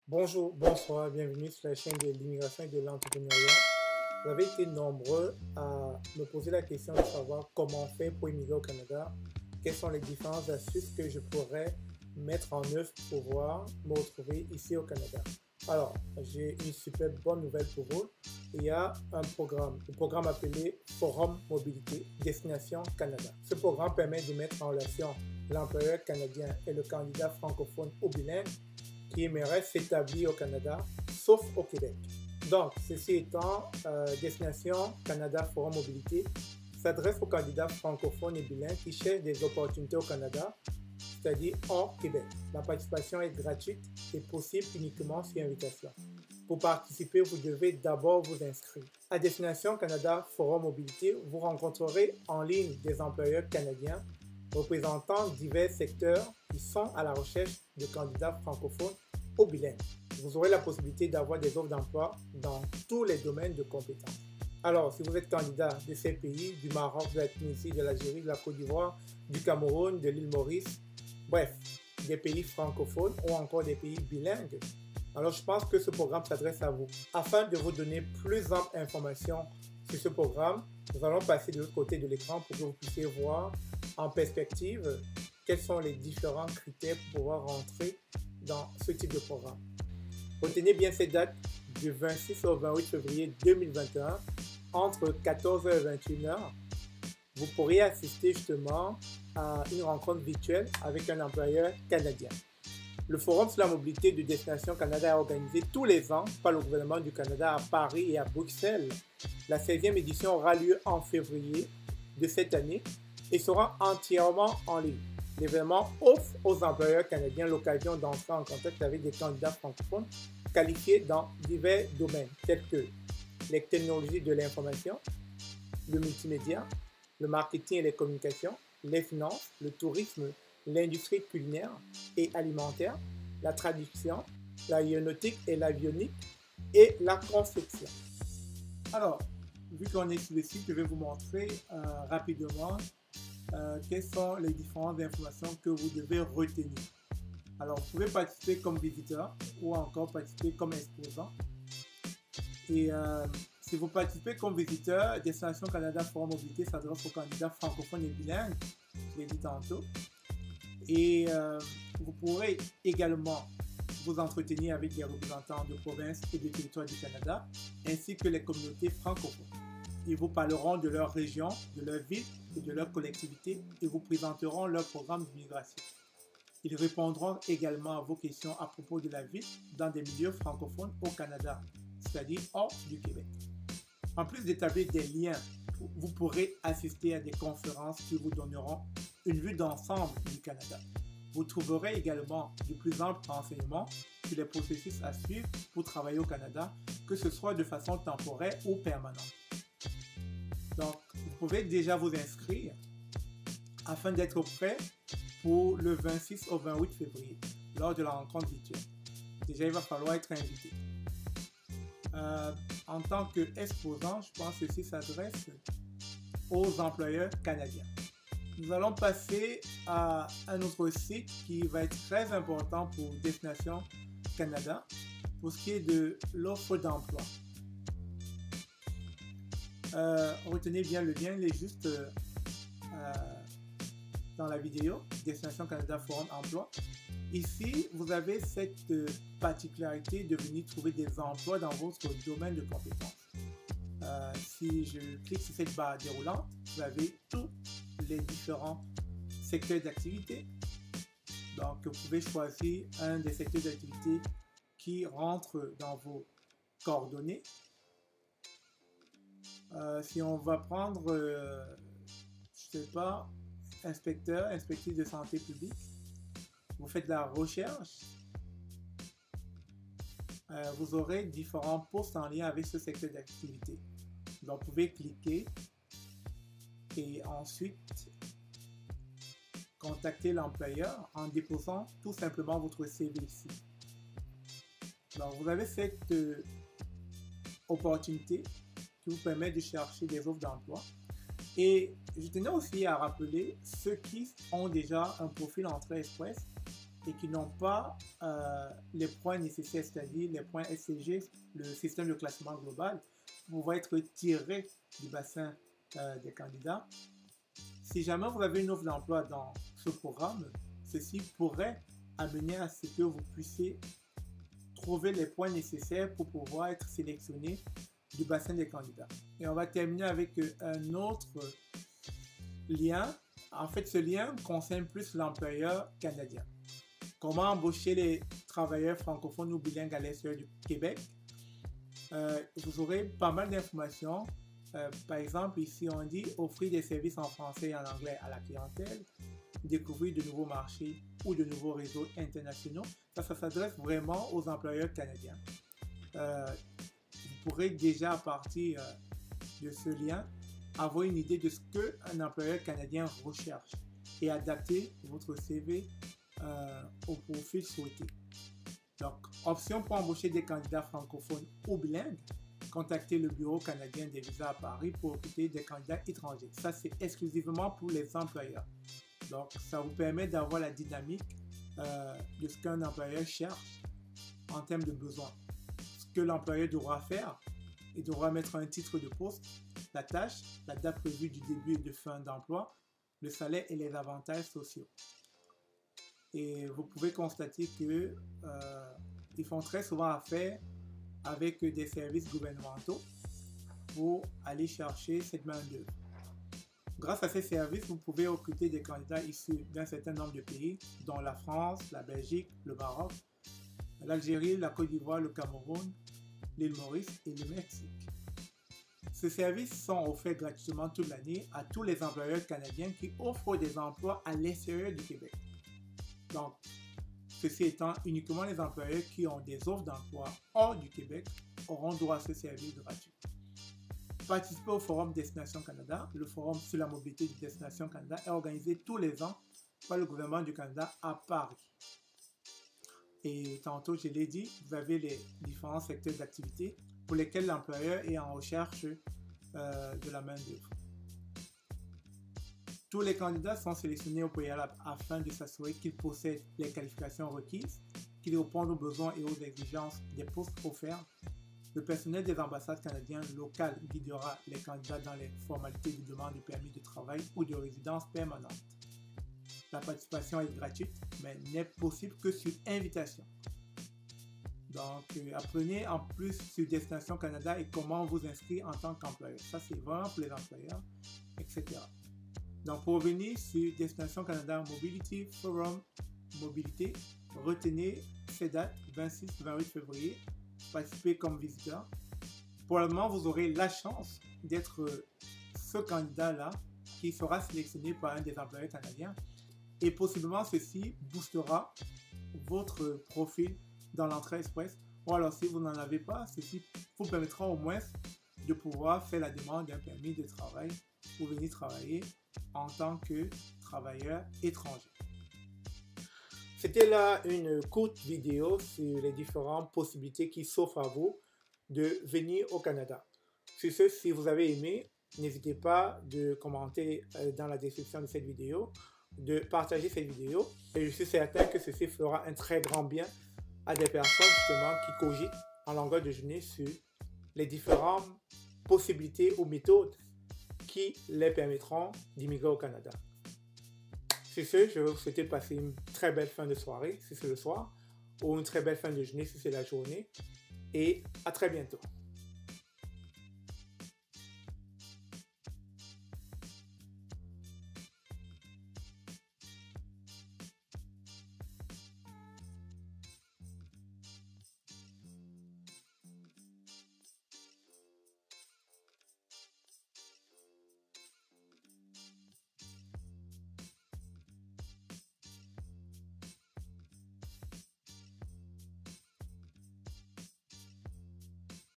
Bonjour, bonsoir, bienvenue sur la chaîne de l'immigration et de l'entrepreneuriat. Vous avez été nombreux à me poser la question de savoir comment faire pour immigrer au Canada, quelles sont les différentes astuces que je pourrais mettre en œuvre pour pouvoir me retrouver ici au Canada. Alors, j'ai une super bonne nouvelle pour vous. Il y a le programme appelé Forum Mobilité Destination Canada. Ce programme permet de mettre en relation l'employeur canadien et le candidat francophone ou bilingue qui aimerait s'établir au Canada, sauf au Québec. Donc, ceci étant, Destination Canada Forum Mobilité s'adresse aux candidats francophones et bilingues qui cherchent des opportunités au Canada, c'est-à-dire hors Québec. La participation est gratuite et possible uniquement sur invitation. Pour participer, vous devez d'abord vous inscrire. À Destination Canada Forum Mobilité, vous rencontrerez en ligne des employeurs canadiens représentant divers secteurs qui sont à la recherche de candidats francophones ou bilingues. Vous aurez la possibilité d'avoir des offres d'emploi dans tous les domaines de compétences. Alors, si vous êtes candidat de ces pays, du Maroc, de la Tunisie, de l'Algérie, de la Côte d'Ivoire, du Cameroun, de l'île Maurice, bref, des pays francophones ou encore des pays bilingues, alors je pense que ce programme s'adresse à vous. Afin de vous donner plus amples informations sur ce programme, nous allons passer de l'autre côté de l'écran pour que vous puissiez voir en perspective quels sont les différents critères pour pouvoir rentrer dans ce type de programme. Retenez bien ces dates du 26 au 28 février 2021 entre 14h et 21h. Vous pourrez assister justement à une rencontre virtuelle avec un employeur canadien. Le Forum sur la mobilité de Destination Canada est organisé tous les ans par le gouvernement du Canada à Paris et à Bruxelles. La 16e édition aura lieu en février de cette année et sera entièrement en ligne. L'événement offre aux employeurs canadiens l'occasion d'entrer en contact avec des candidats francophones qualifiés dans divers domaines tels que les technologies de l'information, le multimédia, le marketing et les communications, les finances, le tourisme, l'industrie culinaire et alimentaire, la traduction, l'aéronautique et l'avionique et la construction. Alors, vu qu'on est sur le site, je vais vous montrer rapidement quelles sont les différentes informations que vous devez retenir. Alors, vous pouvez participer comme visiteur ou encore participer comme exposant. Et si vous participez comme visiteur, Destination Canada Forum Mobilité s'adresse aux candidats francophones et bilingues, je l'ai dit tantôt. Et vous pourrez également vous entretenir avec les représentants de provinces et de territoires du Canada, ainsi que les communautés francophones. Ils vous parleront de leur région, de leur ville et de leur collectivité et vous présenteront leur programme d'immigration. Ils répondront également à vos questions à propos de la vie dans des milieux francophones au Canada, c'est-à-dire hors du Québec. En plus d'établir des liens, vous pourrez assister à des conférences qui vous donneront une vue d'ensemble du Canada. Vous trouverez également de plus amples renseignements sur les processus à suivre pour travailler au Canada, que ce soit de façon temporaire ou permanente. Donc, vous pouvez déjà vous inscrire afin d'être prêt pour le 26 au 28 février, lors de la rencontre virtuelle. Déjà, il va falloir être invité. En tant qu'exposant, je pense que ceci s'adresse aux employeurs canadiens. Nous allons passer à un autre site qui va être très important pour Destination Canada, pour ce qui est de l'offre d'emploi. Retenez bien le lien, il est juste dans la vidéo, Destination Canada Forum Emploi. Ici, vous avez cette particularité de venir trouver des emplois dans votre domaine de compétences. Si je clique sur cette barre déroulante, vous avez tous les différents secteurs d'activité. Donc, vous pouvez choisir un des secteurs d'activité qui rentre dans vos coordonnées. Si on va prendre, je ne sais pas, inspectrice de santé publique, vous faites la recherche, vous aurez différents postes en lien avec ce secteur d'activité. Donc, vous pouvez cliquer et ensuite contacter l'employeur en déposant tout simplement votre CV ici. Donc, vous avez cette opportunité qui vous permet de chercher des offres d'emploi. Et je tenais aussi à rappeler ceux qui ont déjà un profil Entrée Express et qui n'ont pas les points nécessaires, c'est-à-dire les points SCG, le système de classement global, pour pouvoir être tirés du bassin des candidats. Si jamais vous avez une offre d'emploi dans ce programme, ceci pourrait amener à ce que vous puissiez trouver les points nécessaires pour pouvoir être sélectionné du bassin des candidats. Et on va terminer avec un autre lien. En fait, ce lien concerne plus l'employeur canadien. Comment embaucher les travailleurs francophones ou bilingues à l'extérieur du Québec? Vous aurez pas mal d'informations. Par exemple, ici on dit offrir des services en français et en anglais à la clientèle, découvrir de nouveaux marchés ou de nouveaux réseaux internationaux. Ça s'adresse vraiment aux employeurs canadiens. Vous pourrez déjà, à partir de ce lien, avoir une idée de ce qu'un employeur canadien recherche et adapter votre CV au profil souhaité. Donc, option pour embaucher des candidats francophones ou bilingues, contactez le Bureau canadien des visas à Paris pour recruter des candidats étrangers. Ça, c'est exclusivement pour les employeurs. Donc, ça vous permet d'avoir la dynamique de ce qu'un employeur cherche en termes de besoins. Ce que l'employeur devra faire, il devra mettre un titre de poste, la tâche, la date prévue du début et de fin d'emploi, le salaire et les avantages sociaux. Et vous pouvez constater que ils font très souvent affaire avec des services gouvernementaux pour aller chercher cette main-d'œuvre. Grâce à ces services, vous pouvez recruter des candidats issus d'un certain nombre de pays, dont la France, la Belgique, le Maroc, l'Algérie, la Côte d'Ivoire, le Cameroun, l'île Maurice et le Mexique. Ces services sont offerts gratuitement toute l'année à tous les employeurs canadiens qui offrent des emplois à l'extérieur du Québec. Donc, ceci étant, uniquement les employeurs qui ont des offres d'emploi hors du Québec auront droit à ce service gratuit. Participez au Forum Destination Canada. Le Forum sur la mobilité de Destination Canada est organisé tous les ans par le gouvernement du Canada à Paris. Et tantôt, je l'ai dit, vous avez les différents secteurs d'activité pour lesquels l'employeur est en recherche de la main-d'œuvre. Tous les candidats sont sélectionnés au préalable afin de s'assurer qu'ils possèdent les qualifications requises, qu'ils répondent aux besoins et aux exigences des postes offerts. Le personnel des ambassades canadiennes locales guidera les candidats dans les formalités de demande de permis de travail ou de résidence permanente. La participation est gratuite, mais n'est possible que sur invitation. Donc, apprenez en plus sur Destination Canada et comment vous inscrire en tant qu'employeur. Ça, c'est vraiment pour les employeurs, etc. Donc, pour revenir sur Destination Canada Mobility Forum Mobilité, retenez ces dates 26-28 février. Participez comme visiteur. Probablement, vous aurez la chance d'être ce candidat-là qui sera sélectionné par un des employeurs canadiens. Et possiblement, ceci boostera votre profil dans l'entrée express. Ou alors, si vous n'en avez pas, ceci vous permettra au moins de pouvoir faire la demande d'un permis de travail pour venir travailler en tant que travailleur étranger. C'était là une courte vidéo sur les différentes possibilités qui s'offrent à vous de venir au Canada. Sur ce, si vous avez aimé, n'hésitez pas de commenter dans la description de cette vidéo, de partager cette vidéo. Et je suis certain que ceci fera un très grand bien à des personnes justement qui cogitent en longueur de journée sur les différentes possibilités ou méthodes qui les permettront d'immigrer au Canada. Sur ce, je vais vous souhaiter de passer une très belle fin de soirée si c'est le soir, ou une très belle fin de journée si c'est la journée, et à très bientôt.